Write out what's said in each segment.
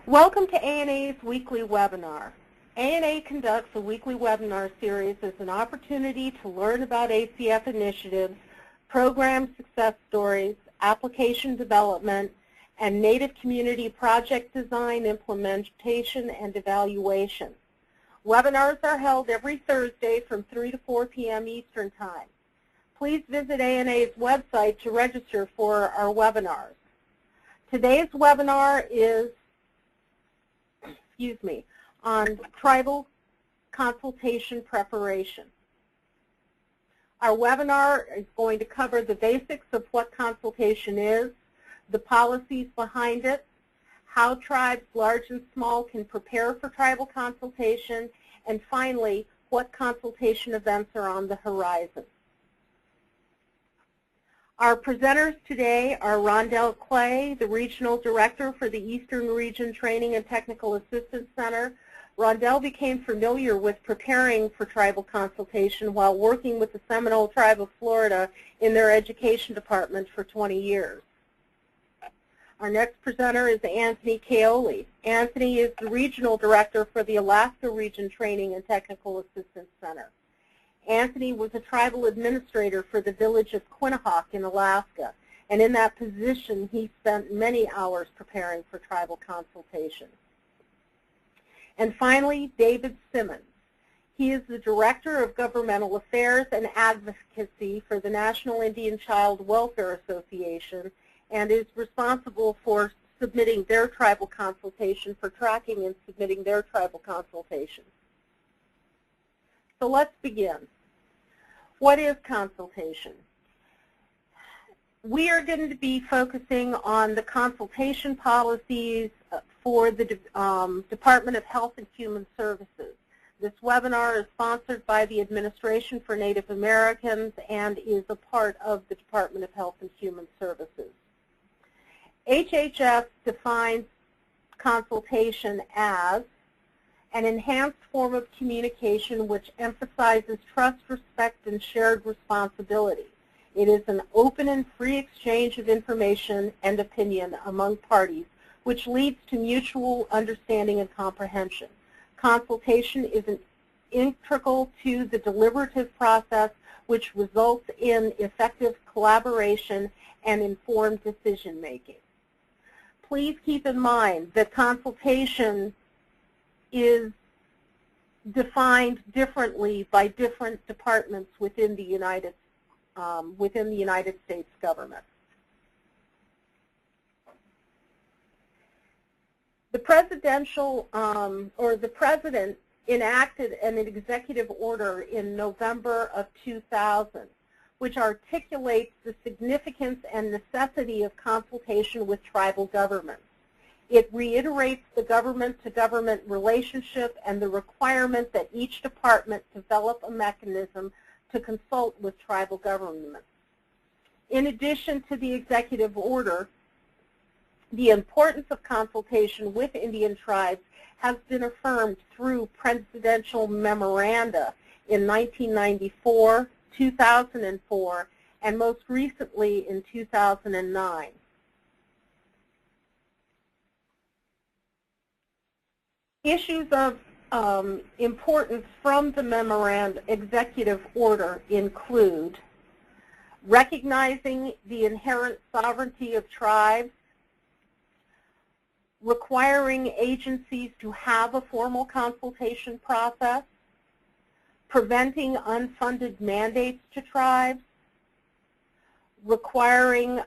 Welcome to ANA's weekly webinar. ANA conducts a weekly webinar series as an opportunity to learn about ACF initiatives, program success stories, application development, and Native community project design, implementation, and evaluation. Webinars are held every Thursday from 3 to 4 p.m. Eastern Time. Please visit ANA's website to register for our webinars. Today's webinar is on tribal consultation preparation. Our webinar is going to cover the basics of what consultation is, the policies behind it, how tribes large and small can prepare for tribal consultation, and finally, what consultation events are on the horizon. Our presenters today are Rondell Clay, the Regional Director for the Eastern Region Training and Technical Assistance Center. Rondell became familiar with preparing for tribal consultation while working with the Seminole Tribe of Florida in their education department for 20 years. Our next presenter is Anthony Kaoli. Anthony is the Regional Director for the Alaska Region Training and Technical Assistance Center. Anthony was a tribal administrator for the village of Quinnahock in Alaska, and in that position he spent many hours preparing for tribal consultation. And finally, David Simmons. He is the Director of Governmental Affairs and Advocacy for the National Indian Child Welfare Association and is responsible for submitting their tribal consultation, for tracking and submitting their tribal consultation. So let's begin. What is consultation? We are going to be focusing on the consultation policies for the Department of Health and Human Services. This webinar is sponsored by the Administration for Native Americans and is a part of the Department of Health and Human Services. HHS defines consultation as an enhanced form of communication which emphasizes trust, respect, and shared responsibility. It is an open and free exchange of information and opinion among parties, which leads to mutual understanding and comprehension. Consultation is integral to the deliberative process, which results in effective collaboration and informed decision-making. Please keep in mind that consultation is defined differently by different departments within the United States government. The President enacted an executive order in November of 2000, which articulates the significance and necessity of consultation with tribal governments. It reiterates the government-to-government relationship and the requirement that each department develop a mechanism to consult with tribal governments. In addition to the executive order, the importance of consultation with Indian tribes has been affirmed through presidential memoranda in 1994, 2004, and most recently in 2009. Issues of importance from the memorandum executive order include recognizing the inherent sovereignty of tribes, requiring agencies to have a formal consultation process, preventing unfunded mandates to tribes, requiring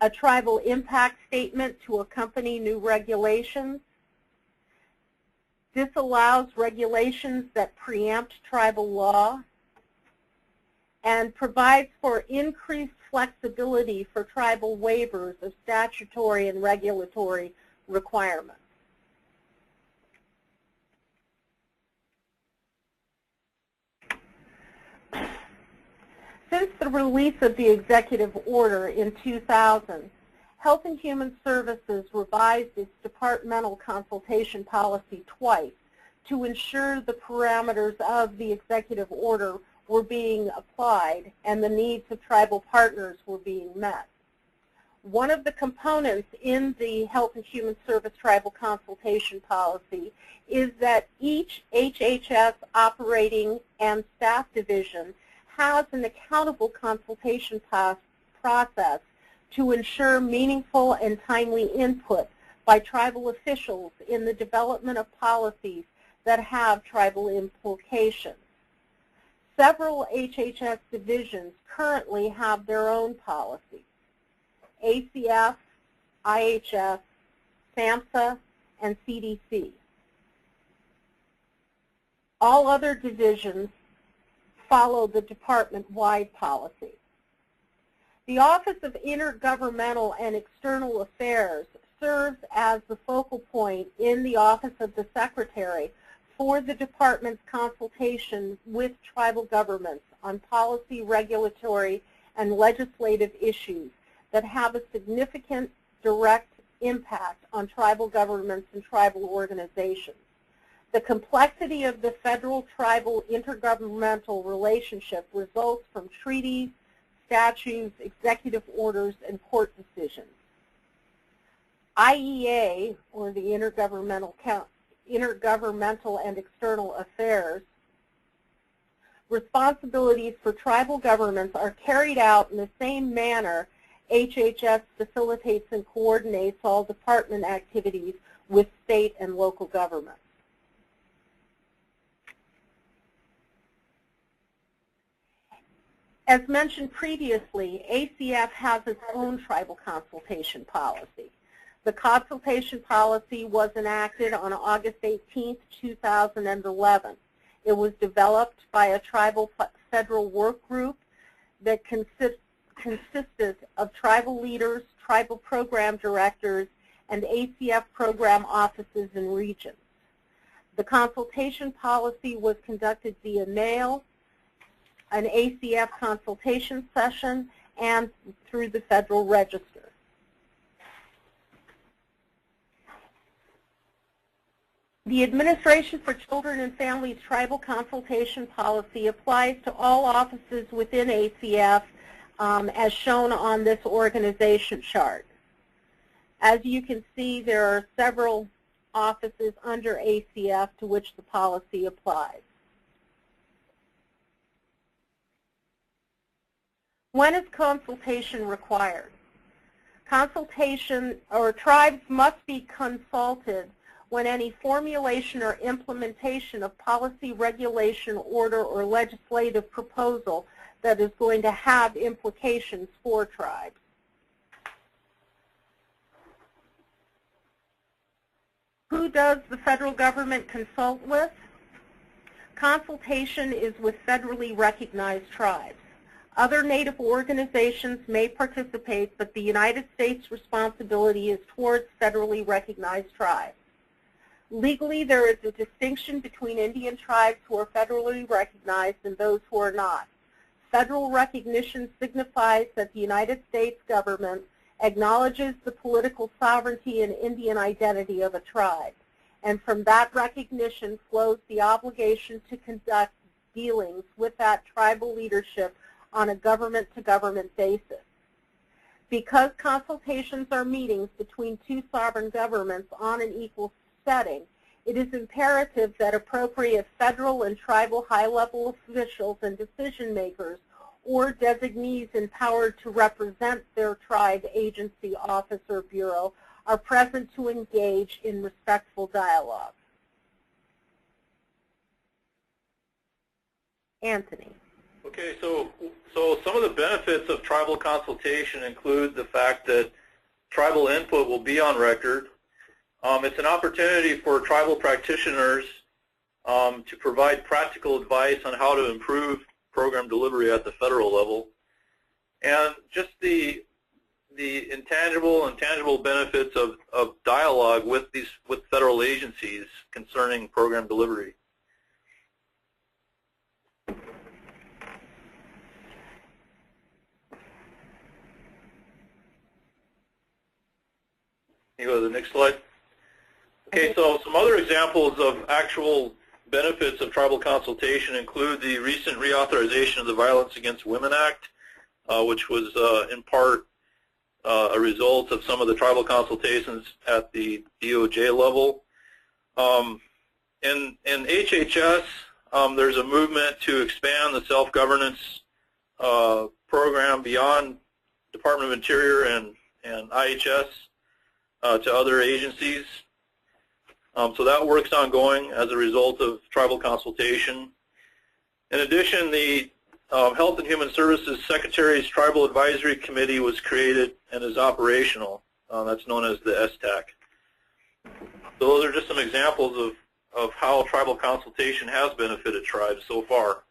a tribal impact statement to accompany new regulations. This allows regulations that preempt tribal law and provides for increased flexibility for tribal waivers of statutory and regulatory requirements. Since the release of the executive order in 2000, Health and Human Services revised its departmental consultation policy twice to ensure the parameters of the executive order were being applied and the needs of tribal partners were being met. One of the components in the Health and Human Service Tribal Consultation Policy is that each HHS operating and staff division has an accountable consultation process to ensure meaningful and timely input by tribal officials in the development of policies that have tribal implications. Several HHS divisions currently have their own policies. ACF, IHS, SAMHSA, and CDC. All other divisions follow the department-wide policy. The Office of Intergovernmental and External Affairs serves as the focal point in the Office of the Secretary for the department's consultation with tribal governments on policy, regulatory, and legislative issues that have a significant direct impact on tribal governments and tribal organizations. The complexity of the federal-tribal intergovernmental relationship results from treaties, statutes, executive orders, and court decisions. IEA, or the Intergovernmental and External Affairs, responsibilities for tribal governments are carried out in the same manner HHS facilitates and coordinates all department activities with state and local governments. As mentioned previously, ACF has its own tribal consultation policy. The consultation policy was enacted on August 18, 2011. It was developed by a tribal federal work group that consisted of tribal leaders, tribal program directors, and ACF program offices and regions. The consultation policy was conducted via mail, an ACF consultation session, and through the Federal Register. The Administration for Children and Families Tribal Consultation Policy applies to all offices within ACF as shown on this organization chart. As you can see, there are several offices under ACF to which the policy applies. When is consultation required? Consultation, or tribes must be consulted when any formulation or implementation of policy, regulation, order, or legislative proposal that is going to have implications for tribes. Who does the federal government consult with? Consultation is with federally recognized tribes. Other Native organizations may participate, but the United States responsibility is towards federally recognized tribes. Legally, there is a distinction between Indian tribes who are federally recognized and those who are not. Federal recognition signifies that the United States government acknowledges the political sovereignty and Indian identity of a tribe, and from that recognition flows the obligation to conduct dealings with that tribal leadership on a government-to-government basis. Because consultations are meetings between two sovereign governments on an equal setting, it is imperative that appropriate federal and tribal high-level officials and decision-makers or designees empowered to represent their tribe, agency, office, or bureau are present to engage in respectful dialogue. Anthony. Okay, so some of the benefits of tribal consultation include the fact that tribal input will be on record. It's an opportunity for tribal practitioners to provide practical advice on how to improve program delivery at the federal level, and just the intangible and tangible benefits of dialogue with federal agencies concerning program delivery. You go to the next slide. Okay, so some other examples of actual benefits of tribal consultation include the recent reauthorization of the Violence Against Women Act, which was in part a result of some of the tribal consultations at the DOJ level. In HHS, there's a movement to expand the self-governance program beyond Department of Interior and IHS to other agencies. So that work's ongoing as a result of tribal consultation. In addition, the Health and Human Services Secretary's Tribal Advisory Committee was created and is operational. That's known as the STAC. So those are just some examples of how tribal consultation has benefited tribes so far.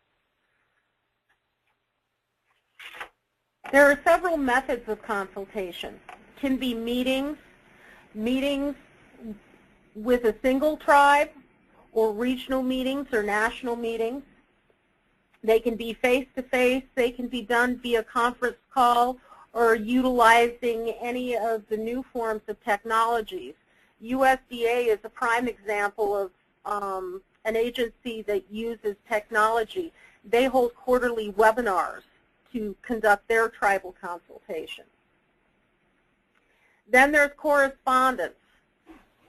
There are several methods of consultation. Can be meetings with a single tribe, or regional meetings or national meetings. They can be face-to-face, they can be done via conference call, or utilizing any of the new forms of technologies. USDA is a prime example of an agency that uses technology. They hold quarterly webinars to conduct their tribal consultation. Then there's correspondence,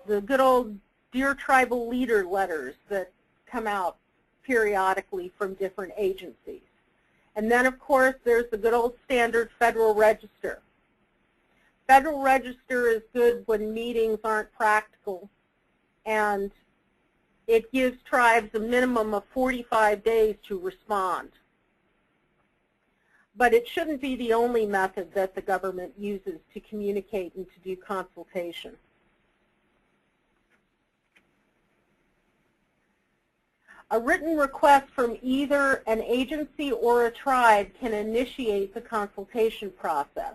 the good old Dear Tribal Leader letters that come out periodically from different agencies. And then, of course, there's the good old standard Federal Register. Federal Register is good when meetings aren't practical, and it gives tribes a minimum of 45 days to respond. But it shouldn't be the only method that the government uses to communicate and to do consultation. A written request from either an agency or a tribe can initiate the consultation process.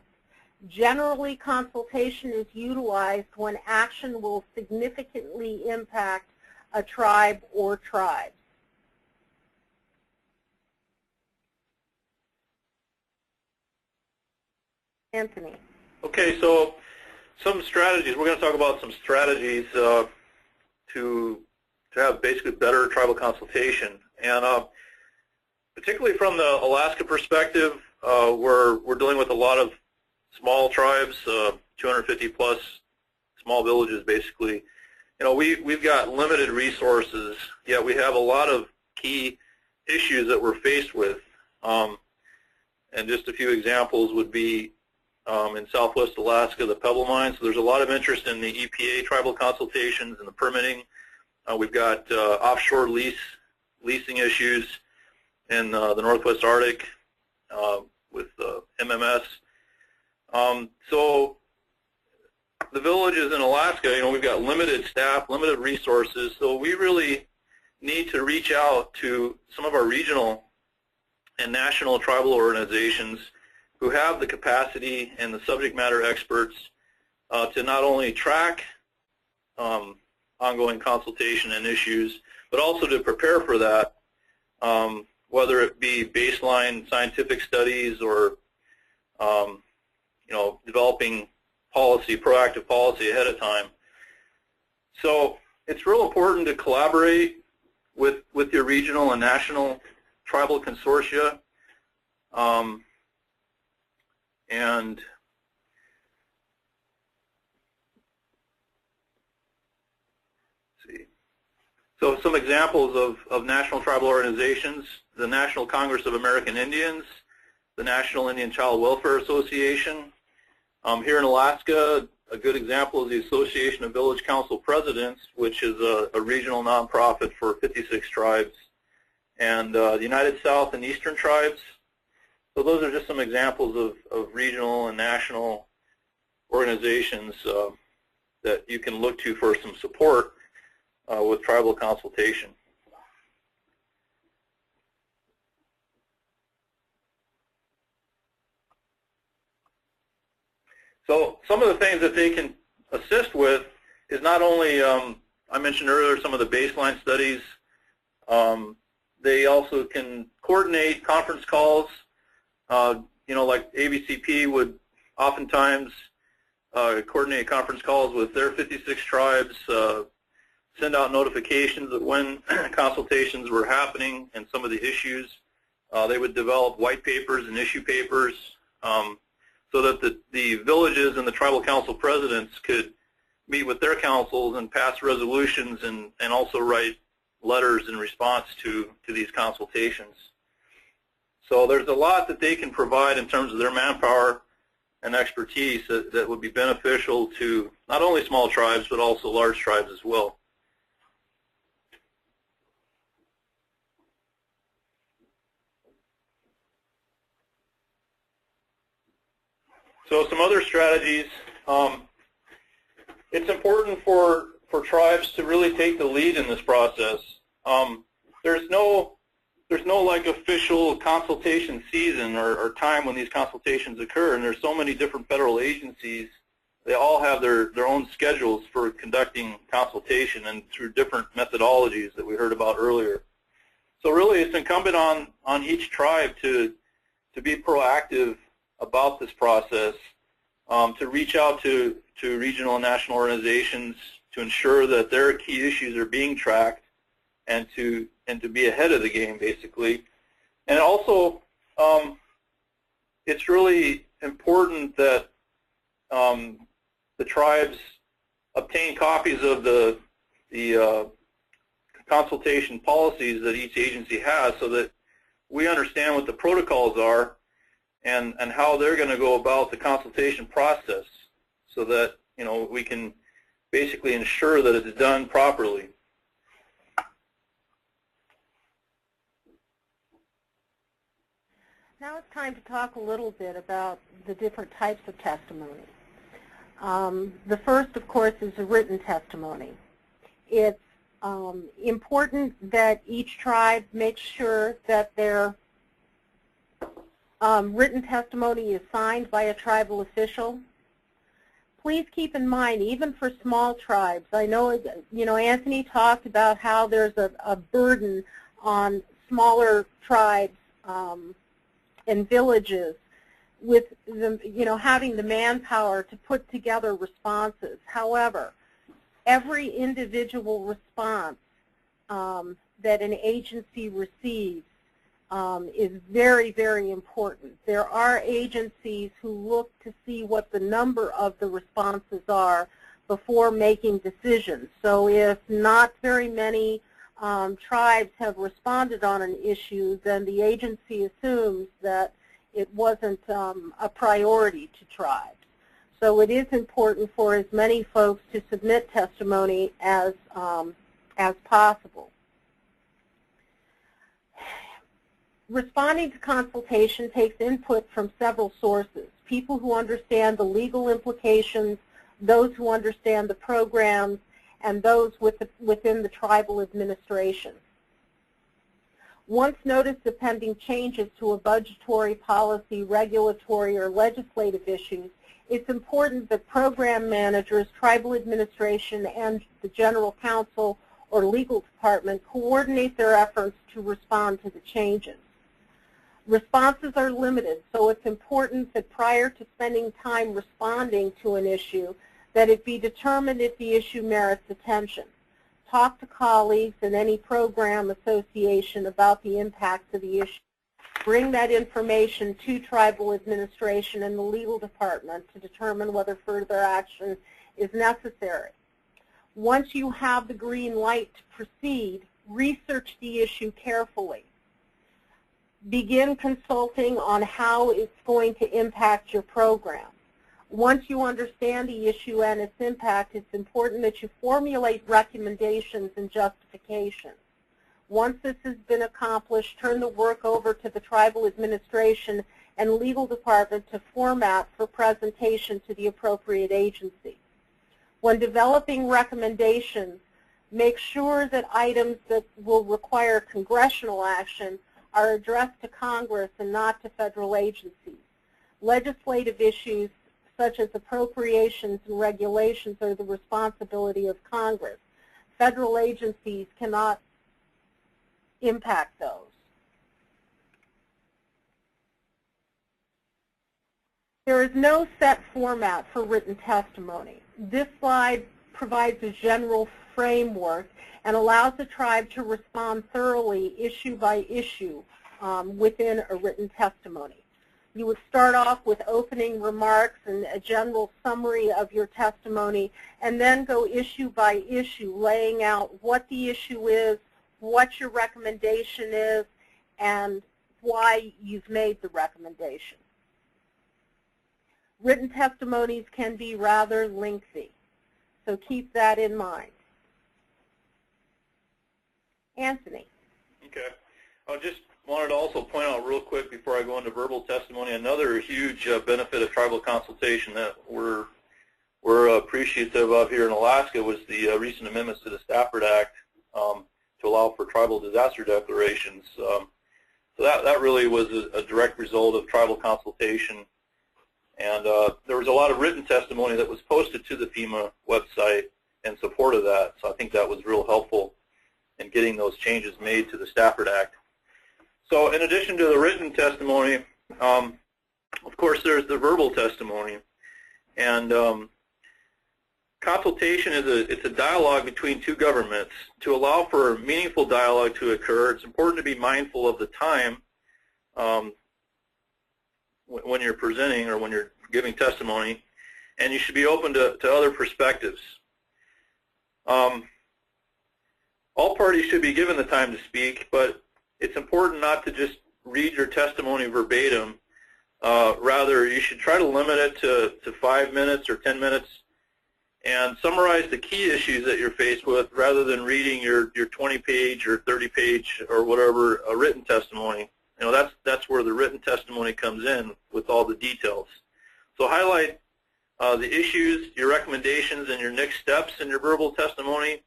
Generally, consultation is utilized when action will significantly impact a tribe or tribes. Anthony. Okay, so some strategies. We're going to talk about some strategies to have basically better tribal consultation. And particularly from the Alaska perspective, we're dealing with a lot of small tribes, 250 plus small villages basically. You know, we've got limited resources, yet we have a lot of key issues that we're faced with. And just a few examples would be in Southwest Alaska, the Pebble Mine. So there's a lot of interest in the EPA tribal consultations and the permitting. We've got offshore leasing issues in the Northwest Arctic with MMS. So the villages in Alaska, you know, we've got limited staff, limited resources, so we really need to reach out to some of our regional and national tribal organizations who have the capacity and the subject matter experts to not only track ongoing consultation and issues, but also to prepare for that, whether it be baseline scientific studies or you know, developing policy, proactive policy ahead of time. So it's real important to collaborate with your regional and national tribal consortia, and so some examples of national tribal organizations: the National Congress of American Indians, the National Indian Child Welfare Association. Here in Alaska, a good example is the Association of Village Council Presidents, which is a regional nonprofit for 56 tribes, and the United South and Eastern Tribes. So those are just some examples of regional and national organizations that you can look to for some support with tribal consultation. So some of the things that they can assist with is not only, I mentioned earlier, some of the baseline studies. They also can coordinate conference calls. You know, like ABCP would oftentimes coordinate conference calls with their 56 tribes, send out notifications of when consultations were happening and some of the issues. They would develop white papers and issue papers. so that the villages and the tribal council presidents could meet with their councils and pass resolutions and also write letters in response to these consultations. So there's a lot that they can provide in terms of their manpower and expertise that would be beneficial to not only small tribes but also large tribes as well. So some other strategies. It's important for tribes to really take the lead in this process. There's no like official consultation season or time when these consultations occur, and there's so many different federal agencies. They all have their own schedules for conducting consultation and through different methodologies that we heard about earlier. So really it's incumbent on each tribe to be proactive about this process, to reach out to regional and national organizations to ensure that their key issues are being tracked and to be ahead of the game, basically. And also, it's really important that the tribes obtain copies of the consultation policies that each agency has so that we understand what the protocols are and how they're going to go about the consultation process so that, you know, we can basically ensure that it's done properly. Now it's time to talk a little bit about the different types of testimony. The first, of course, is a written testimony. It's important that each tribe makes sure that their written testimony is signed by a tribal official. Please keep in mind, even for small tribes, I know, you know, Anthony talked about how there's a burden on smaller tribes and villages with the, you know, having the manpower to put together responses. However, every individual response that an agency receives is very, very important. There are agencies who look to see what the number of the responses are before making decisions. So if not very many tribes have responded on an issue, then the agency assumes that it wasn't a priority to tribes. So it is important for as many folks to submit testimony as possible. Responding to consultation takes input from several sources: people who understand the legal implications, those who understand the programs, and those within the tribal administration. Once notice of pending changes to a budgetary, policy, regulatory, or legislative issues, it's important that program managers, tribal administration, and the general counsel or legal department coordinate their efforts to respond to the changes. Responses are limited, so it's important that prior to spending time responding to an issue, that it be determined if the issue merits attention. Talk to colleagues and any program association about the impacts of the issue. Bring that information to tribal administration and the legal department to determine whether further action is necessary. Once you have the green light to proceed, research the issue carefully. Begin consulting on how it's going to impact your program. Once you understand the issue and its impact, it's important that you formulate recommendations and justifications. Once this has been accomplished, turn the work over to the tribal administration and legal department to format for presentation to the appropriate agency. When developing recommendations, make sure that items that will require congressional action are addressed to Congress and not to federal agencies. Legislative issues such as appropriations and regulations are the responsibility of Congress. Federal agencies cannot impact those. There is no set format for written testimony. This slide provides a general framework and allows the tribe to respond thoroughly issue by issue within a written testimony. You would start off with opening remarks and a general summary of your testimony, and then go issue by issue, laying out what the issue is, what your recommendation is, and why you've made the recommendation. Written testimonies can be rather lengthy, so keep that in mind. Anthony. Okay. I just wanted to also point out real quick before I go into verbal testimony, another huge benefit of tribal consultation that we're appreciative of here in Alaska was the recent amendments to the Stafford Act to allow for tribal disaster declarations. So that really was a direct result of tribal consultation. And there was a lot of written testimony that was posted to the FEMA website in support of that. So I think that was real helpful in getting those changes made to the Stafford Act. So in addition to the written testimony, of course, there's the verbal testimony. And consultation it's a dialogue between two governments. To allow for meaningful dialogue to occur, it's important to be mindful of the time when you're presenting or when you're giving testimony, and you should be open to other perspectives. All parties should be given the time to speak, but it's important not to just read your testimony verbatim. Rather, you should try to limit it to 5 minutes or 10 minutes and summarize the key issues that you're faced with rather than reading your 20-page or 30-page or whatever written testimony. You know, that's where the written testimony comes in with all the details. So highlight the issues, your recommendations, and your next steps in your verbal testimony.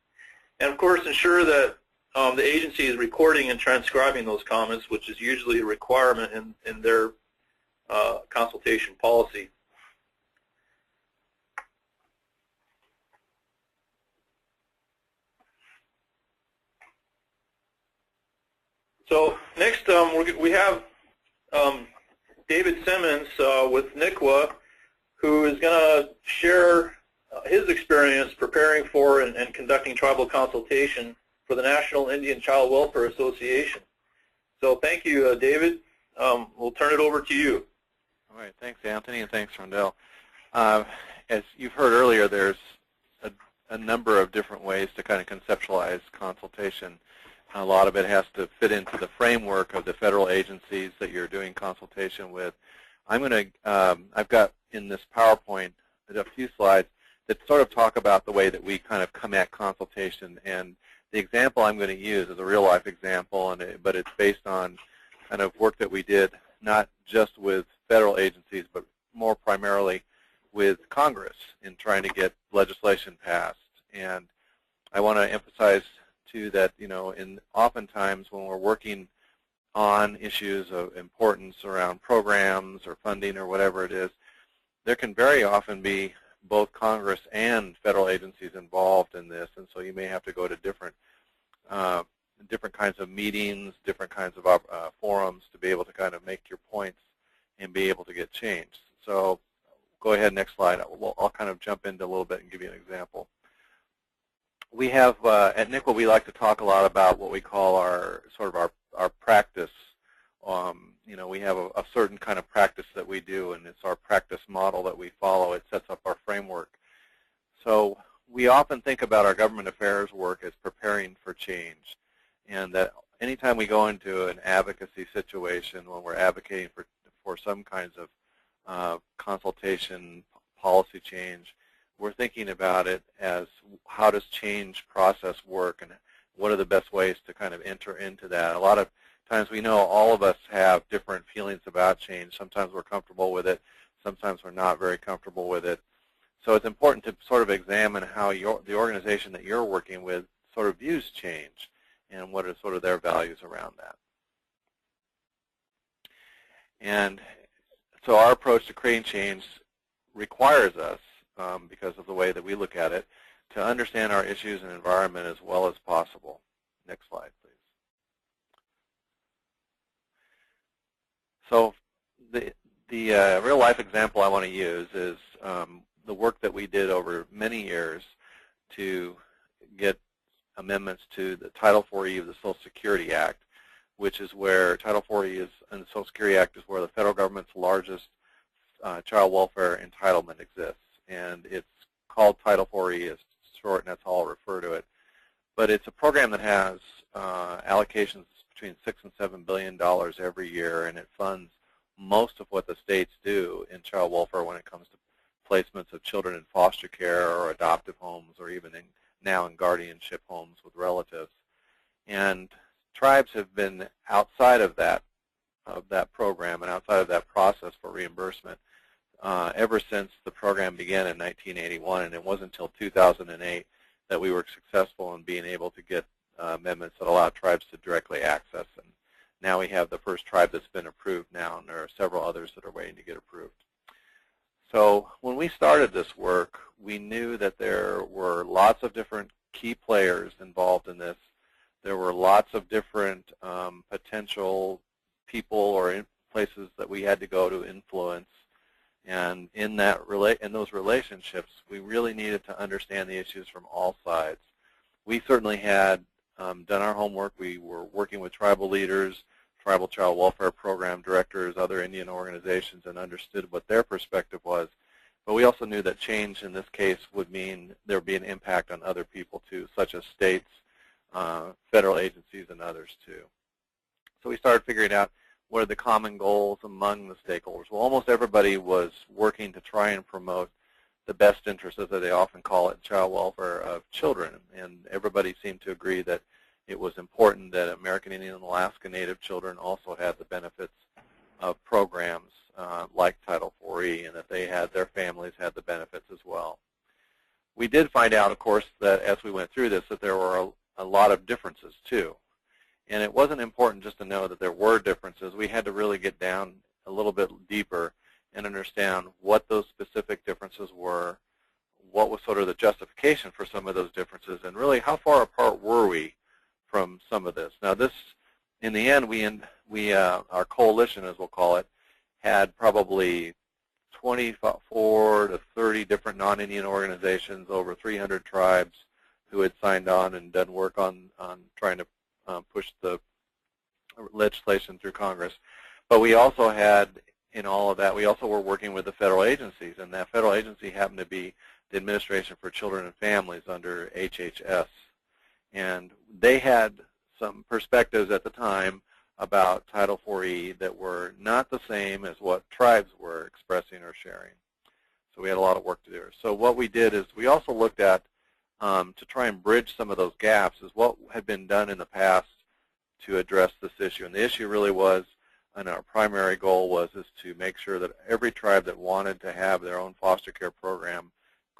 And of course, ensure that the agency is recording and transcribing those comments, which is usually a requirement in their consultation policy. So next, we have David Simmons with NICWA, who is going to share his experience preparing for and conducting tribal consultation for the National Indian Child Welfare Association. So thank you, David. We'll turn it over to you. All right. Thanks, Anthony, and thanks, Rondell. As you've heard earlier, there's a number of different ways to kind of conceptualize consultation. A lot of it has to fit into the framework of the federal agencies that you're doing consultation with. I've got in this PowerPoint a few slides that sort of talk about the way that we kind of come at consultation. And the example I'm going to use is a real-life example, but it's based on kind of work that we did not just with federal agencies, but more primarily with Congress in trying to get legislation passed. And I want to emphasize too that, you know, oftentimes when we're working on issues of importance around programs or funding or whatever it is, there can very often be both Congress and federal agencies involved in this, and so you may have to go to different kinds of meetings, different kinds of forums to be able to kind of make your points and be able to get changed. So go ahead, next slide. I'll kind of jump into a little bit and give you an example. We have, at NICWA, we like to talk a lot about what we call our practice. You know, we have a certain kind of practice that we do, and it's our practice model that we follow. It sets up our framework. So we often think about our government affairs work as preparing for change, and that anytime we go into an advocacy situation when we're advocating for some kinds of consultation, policy change, we're thinking about it as how does change process work and what are the best ways to kind of enter into that. A lot of times we know all of us have different feelings about change. Sometimes we're comfortable with it. Sometimes we're not very comfortable with it. So it's important to sort of examine how the organization that you're working with sort of views change and what are sort of their values around that. And so our approach to creating change requires us, because of the way that we look at it, to understand our issues and environment as well as possible. Next slide, please. So the real-life example I want to use is the work that we did over many years to get amendments to the Title 4E of the Social Security Act. which is where Title 40 is, and the Social Security Act is where the federal government's largest child welfare entitlement exists. And it's called Title 40 is short, and that's how I'll refer to it. But it's a program that has allocations between $6 and $7 billion every year, and it funds most of what the states do in child welfare when it comes to placements of children in foster care or adoptive homes, or even now in guardianship homes with relatives. And tribes have been outside of that program and outside of that process for reimbursement ever since the program began in 1981, and it wasn't until 2008 that we were successful in being able to get amendments that allow tribes to directly access. And now we have the first tribe that's been approved now, and there are several others that are waiting to get approved. So when we started this work, we knew that there were lots of different key players involved in this. There were lots of different potential people or places that we had to go to influence. And in those relationships, we really needed to understand the issues from all sides. We certainly had done our homework. We were working with tribal leaders, tribal child welfare program directors, other Indian organizations, and understood what their perspective was. But we also knew that change in this case would mean there would be an impact on other people too, such as states, federal agencies, and others too. So we started figuring out what are the common goals among the stakeholders. Well, almost everybody was working to try and promote the best interests, as they often call it, child welfare of children. And everybody seemed to agree that it was important that American Indian and Alaska Native children also had the benefits of programs like Title 4E, and that their families had the benefits as well. We did find out, of course, that as we went through this, that there were a lot of differences too. And it wasn't important just to know that there were differences. We had to really get down a little bit deeper and understand what those specific differences were, what was sort of the justification for some of those differences, and really how far apart were we from some of this. Now this, in the end, our coalition, as we'll call it, had probably 24 to 30 different non-Indian organizations, over 300 tribes who had signed on and done work on trying to push the legislation through Congress. But we also had, in all of that, we also were working with the federal agencies, and that federal agency happened to be the Administration for Children and Families under HHS. And they had some perspectives at the time about Title 4E that were not the same as what tribes were expressing or sharing. So we had a lot of work to do. So what we did is we also looked at, to try and bridge some of those gaps, is what had been done in the past to address this issue. And the issue really was, and our primary goal was, is to make sure that every tribe that wanted to have their own foster care program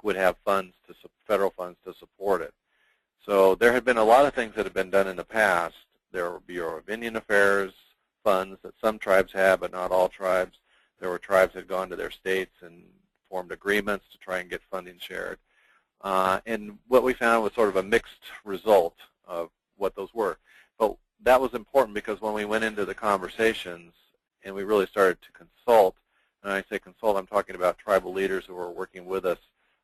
would have funds, federal funds, to support it. So there had been a lot of things that had been done in the past. There were Bureau of Indian Affairs funds that some tribes had, but not all tribes. There were tribes that had gone to their states and formed agreements to try and get funding shared. And what we found was sort of a mixed result of what those were. But that was important because when we went into the conversations and we really started to consult, and when I say consult, I'm talking about tribal leaders who were working with us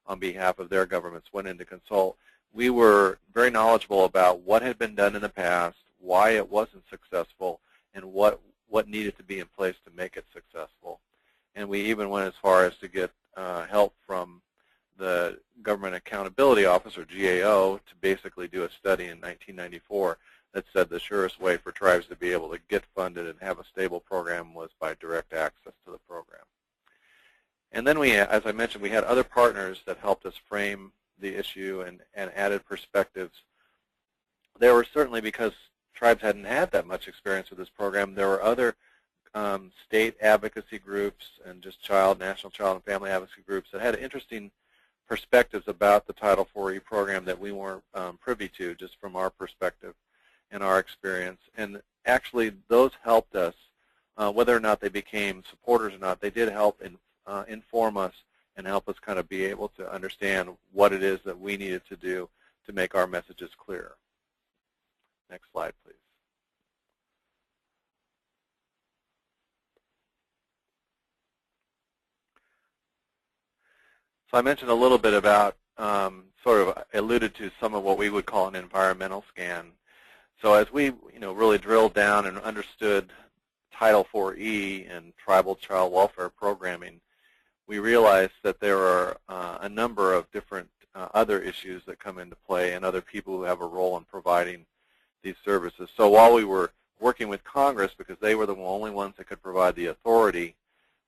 on behalf of their governments, went in to consult. We were very knowledgeable about what had been done in the past, why it wasn't successful, and what needed to be in place to make it successful. And we even went as far as to get help from the Government Accountability Office, or GAO, to basically do a study in 1994 that said the surest way for tribes to be able to get funded and have a stable program was by direct access to the program. And then we, as I mentioned, we had other partners that helped us frame the issue and added perspectives. There were certainly, because tribes hadn't had that much experience with this program, there were other state advocacy groups and just national child and family advocacy groups that had interesting perspectives about the Title 4E program that we weren't privy to, just from our perspective and our experience. And actually, those helped us, whether or not they became supporters or not, they did help inform us and help us kind of be able to understand what it is that we needed to do to make our messages clear. Next slide, please. So I mentioned a little bit about, sort of alluded to some of what we would call an environmental scan. So as we really drilled down and understood Title IV-E and tribal child welfare programming, we realized that there are a number of different other issues that come into play and other people who have a role in providing these services. So while we were working with Congress, because they were the only ones that could provide the authority,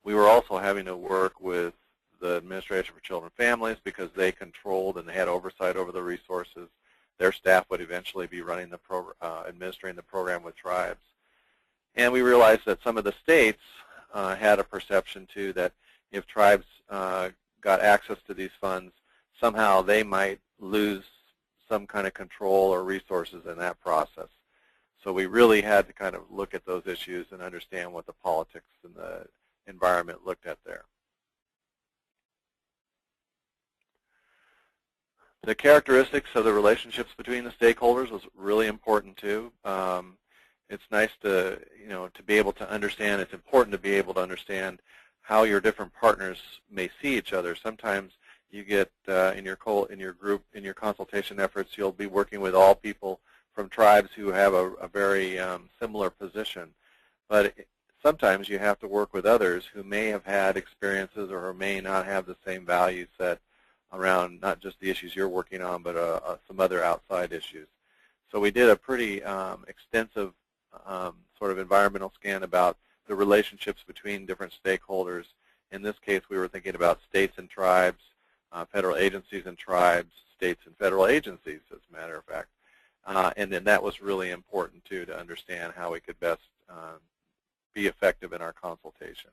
we were also having to work with the Administration for Children and Families because they controlled and they had oversight over the resources. Their staff would eventually be running the administering the program with tribes. And we realized that some of the states had a perception, too, that if tribes got access to these funds, somehow they might lose some kind of control or resources in that process. So we really had to kind of look at those issues and understand what the politics and the environment looked at there. The characteristics of the relationships between the stakeholders was really important too. It's nice to to be able to understand. It's important to be able to understand how your different partners may see each other. Sometimes you get in your group, in your consultation efforts, you'll be working with all people from tribes who have a very similar position. But sometimes you have to work with others who may have had experiences or who may not have the same value set around not just the issues you're working on, but some other outside issues. So we did a pretty extensive sort of environmental scan about the relationships between different stakeholders. In this case, we were thinking about states and tribes, federal agencies and tribes, states and federal agencies, as a matter of fact. And then that was really important, too, to understand how we could best be effective in our consultation.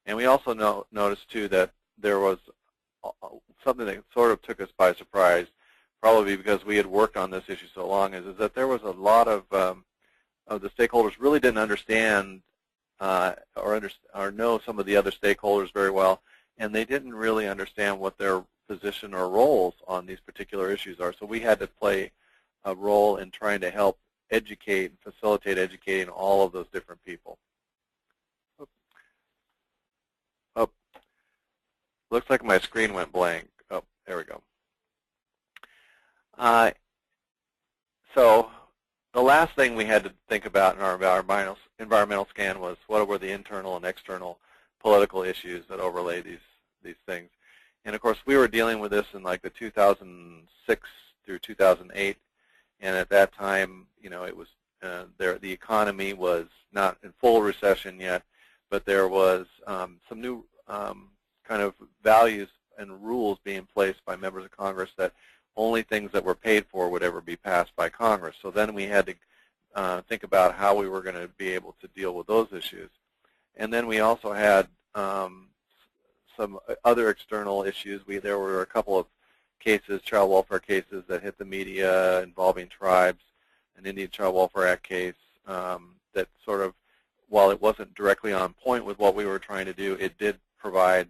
And we also noticed, too, that there was something that sort of took us by surprise, probably because we had worked on this issue so long, is that there was a lot of the stakeholders really didn't understand or know some of the other stakeholders very well, and they didn't really understand what their position or roles on these particular issues are. So we had to play a role in trying to help educate and facilitate educating all of those different people. Oh, looks like my screen went blank. Oh, there we go. So the last thing we had to think about in our environmental scan was what were the internal and external political issues that overlay these things. And of course, we were dealing with this in like the 2006 through 2008, and at that time, it was the economy was not in full recession yet, but there was some new kind of values and rules being placed by members of Congress that only things that were paid for would ever be passed by Congress. So then we had to think about how we were going to be able to deal with those issues. And then we also had some other external issues. There were a couple of cases, child welfare cases, that hit the media involving tribes, an Indian Child Welfare Act case that sort of, while it wasn't directly on point with what we were trying to do, it did provide,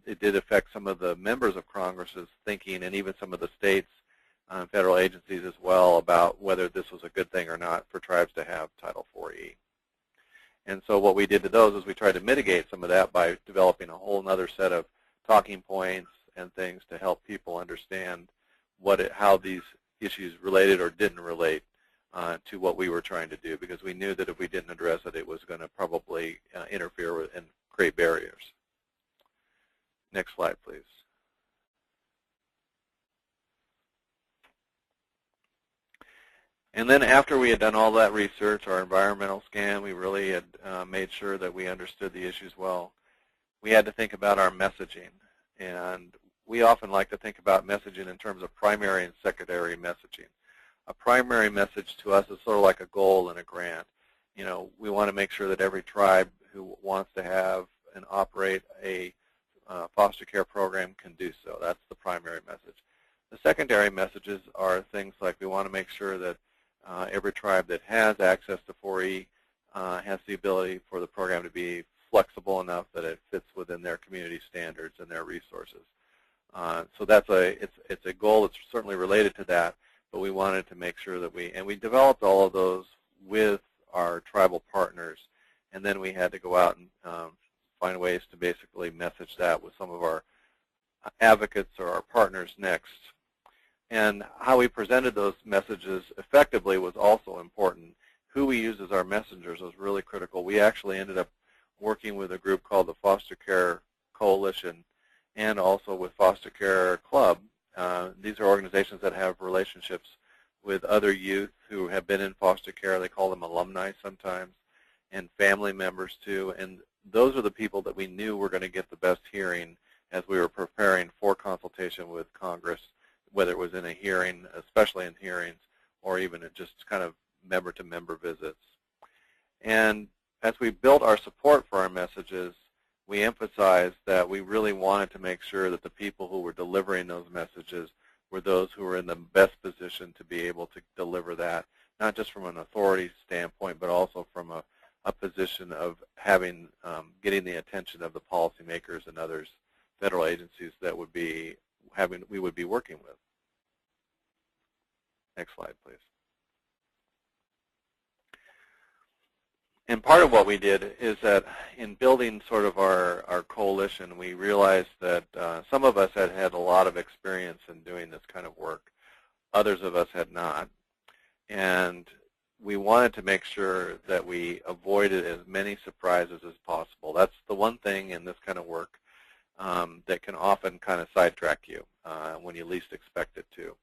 it did affect some of the members of Congress's thinking and even some of the states and federal agencies as well about whether this was a good thing or not for tribes to have Title IV-E. And so what we did to those is we tried to mitigate some of that by developing a whole other set of talking points and things to help people understand how these issues related or didn't relate to what we were trying to do, because we knew that if we didn't address it, it was going to probably interfere with and create barriers. Next slide, please. And then after we had done all that research, our environmental scan, we really had made sure that we understood the issues well. We had to think about our messaging. And we often like to think about messaging in terms of primary and secondary messaging. A primary message to us is sort of like a goal in a grant. We want to make sure that every tribe who wants to have and operate a foster care program can do so. That's the primary message. The secondary messages are things like we want to make sure that every tribe that has access to 4E has the ability for the program to be flexible enough that it fits within their community standards and their resources. So that's it's a goal that's certainly related to that, but we wanted to make sure that we developed all of those with our tribal partners, and then we had to go out and find ways to basically message that with some of our advocates or our partners next. And how we presented those messages effectively was also important. Who we used as our messengers was really critical. We actually ended up working with a group called the Foster Care Coalition and also with Foster Care Club. These are organizations that have relationships with other youth who have been in foster care. They call them alumni sometimes, and family members too. And those are the people that we knew were going to get the best hearing as we were preparing for consultation with Congress, whether it was in a hearing, especially in hearings, or even at just kind of member-to-member visits. And as we built our support for our messages, we emphasized that we really wanted to make sure that the people who were delivering those messages were those who were in the best position to be able to deliver that, not just from an authority standpoint, but also from a position of having, getting the attention of the policymakers and others, federal agencies that would be we would be working with. Next slide, please. And part of what we did is that in building sort of our coalition, we realized that some of us had had a lot of experience in doing this kind of work. Others of us had not. And we wanted to make sure that we avoided as many surprises as possible. That's the one thing in this kind of work that can often kind of sidetrack you when you least expect it to.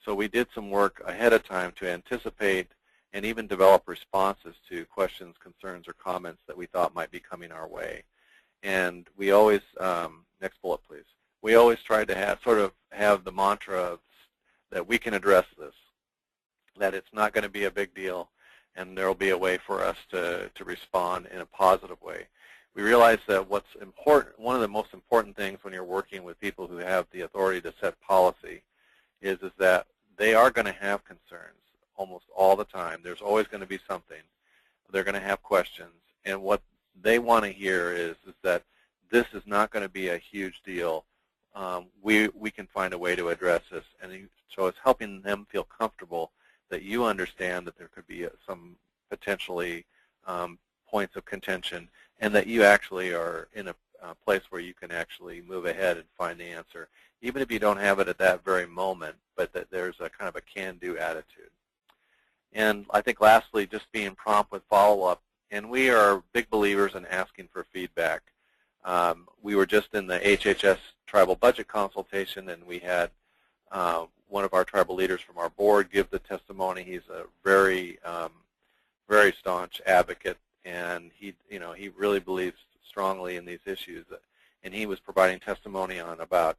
So we did some work ahead of time to anticipate and even develop responses to questions, concerns, or comments that we thought might be coming our way. And we always, next bullet please, we always tried to have the mantra of, that we can address this, that it's not going to be a big deal, and there will be a way for us to respond in a positive way. We realize that what's important, one of the most important things when you're working with people who have the authority to set policy is that they are going to have concerns almost all the time. There's always going to be something. They're going to have questions. And what they want to hear is that this is not going to be a huge deal. We can find a way to address this. And so it's helping them feel comfortable that you understand that there could be some potentially points of contention, and that you actually are in a place where you can actually move ahead and find the answer, even if you don't have it at that very moment, but that there's a kind of a can-do attitude. And I think lastly, just being prompt with follow-up. And we are big believers in asking for feedback. We were just in the HHS tribal budget consultation, and we had one of our tribal leaders from our board give the testimony. He's a very, very staunch advocate, and he really believes strongly in these issues. And he was providing testimony on about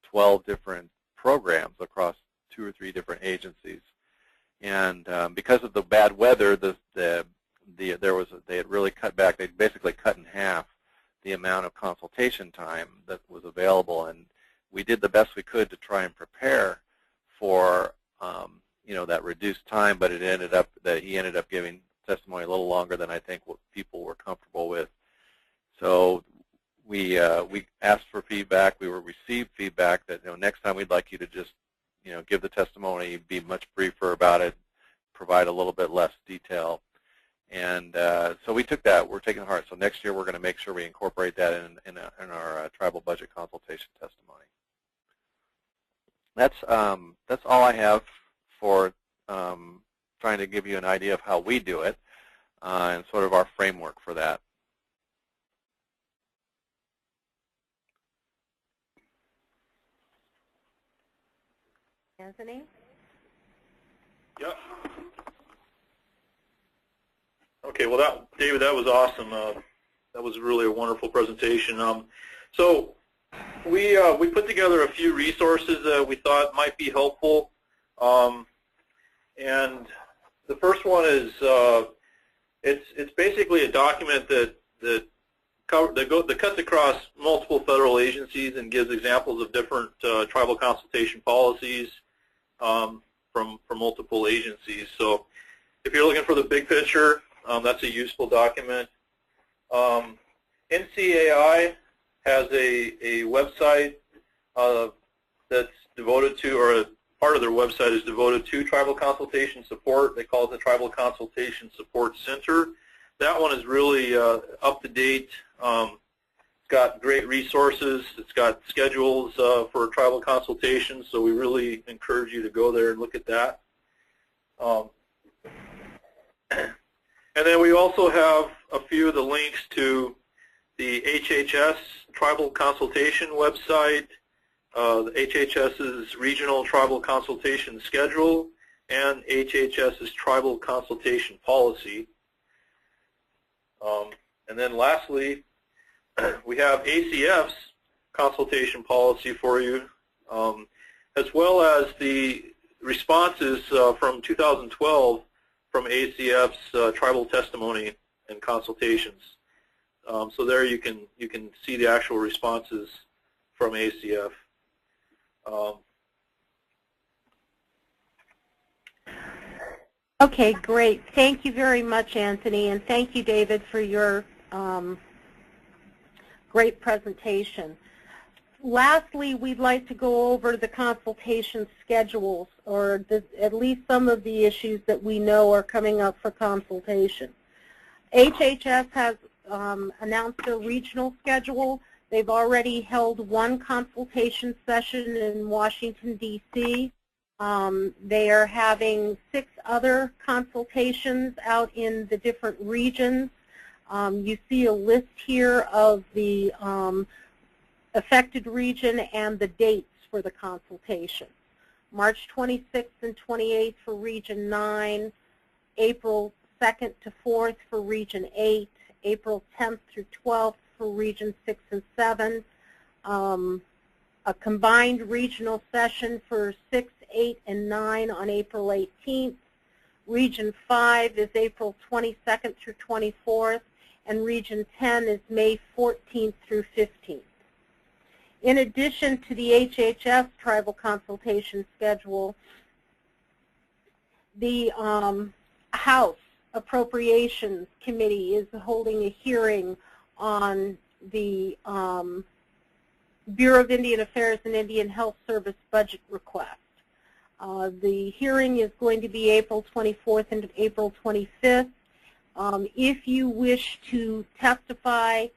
12 different programs across 2 or 3 different agencies. And because of the bad weather, they had really cut back. They basically cut in half the amount of consultation time that was available, and we did the best we could to try and prepare for that reduced time. But he ended up giving testimony a little longer than I think what people were comfortable with. So we asked for feedback. We received feedback that next time we'd like you to just give the testimony, be much briefer about it, provide a little bit less detail. And so we took that. We're taking it hard. So next year we're going to make sure we incorporate that in our tribal budget consultation testimony. That's all I have for trying to give you an idea of how we do it and sort of our framework for that. Anthony? Yeah. Okay, well, David, that was awesome. That was really a wonderful presentation. So we put together a few resources that we thought might be helpful. And the first one is it's basically a document that cuts across multiple federal agencies and gives examples of different tribal consultation policies from multiple agencies. So if you're looking for the big picture, that's a useful document. NCAI has a website that's devoted to, or a part of their website is devoted to tribal consultation support. They call it the Tribal Consultation Support Center. That one is really up to date. It's got great resources. It's got schedules for tribal consultations, so we really encourage you to go there and look at that. And then we also have a few of the links to the HHS Tribal Consultation website, the HHS's Regional Tribal Consultation Schedule, and HHS's Tribal Consultation Policy. And then lastly, we have ACF's Consultation Policy for you, as well as the responses from 2012 from ACF's Tribal Testimony and Consultations. So there you can see the actual responses from ACF. Okay, great. Thank you very much, Anthony, and thank you, David, for your great presentation. Lastly, we'd like to go over the consultation schedules, or at least some of the issues that we know are coming up for consultation. HHS has announced their regional schedule. They've already held one consultation session in Washington, D.C. They are having 6 other consultations out in the different regions. You see a list here of the affected region and the dates for the consultation. March 26th and 28th for Region 9, April 2nd to 4th for Region 8, April 10th through 12th for Region 6 and 7, a combined regional session for 6, 8, and 9 on April 18th. Region 5 is April 22nd through 24th, and Region 10 is May 14th through 15th. In addition to the HHS Tribal Consultation Schedule, the House Appropriations Committee is holding a hearing on the Bureau of Indian Affairs and Indian Health Service budget request. The hearing is going to be April 24th and April 25th. If you wish to testify,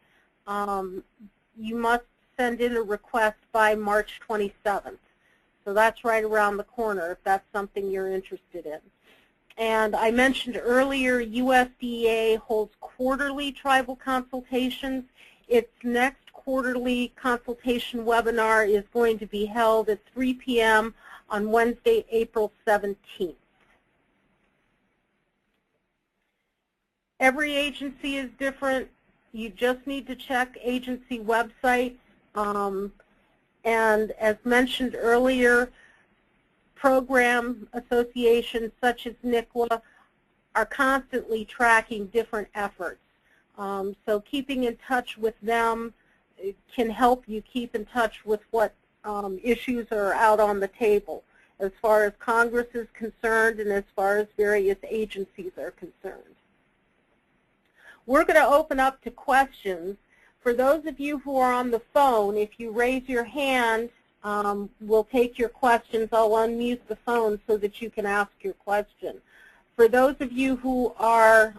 you must send in a request by March 27th. So that's right around the corner if that's something you're interested in. And I mentioned earlier, USDA holds quarterly tribal consultations. Its next quarterly consultation webinar is going to be held at 3 p.m. on Wednesday, April 17th. Every agency is different. You just need to check agency websites. And as mentioned earlier, program associations such as NCLA are constantly tracking different efforts. So keeping in touch with them can help you keep in touch with what issues are out on the table as far as Congress is concerned and as far as various agencies are concerned. We're going to open up to questions. For those of you who are on the phone, if you raise your hand, we'll take your questions. I'll unmute the phone so that you can ask your question. For those of you who are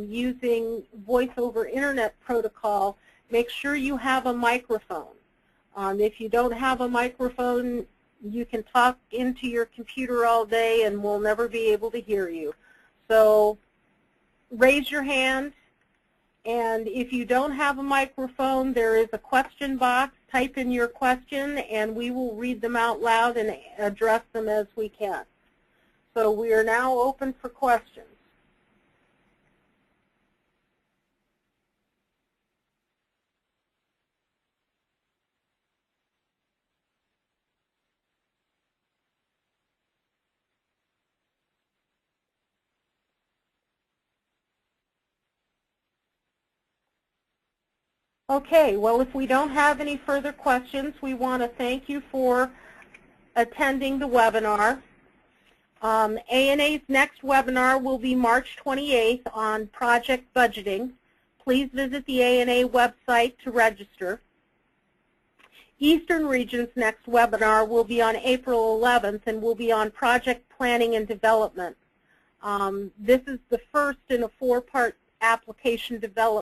using voice over internet protocol, make sure you have a microphone. If you don't have a microphone, you can talk into your computer all day and we'll never be able to hear you. So raise your hand. And if you don't have a microphone, there is a question box. Type in your question, and we will read them out loud and address them as we can. So we are now open for questions. Okay, well, if we don't have any further questions, we want to thank you for attending the webinar. ANA's next webinar will be March 28th on project budgeting. Please visit the ANA website to register. Eastern Region's next webinar will be on April 11th and will be on project planning and development. This is the first in a 4-part application development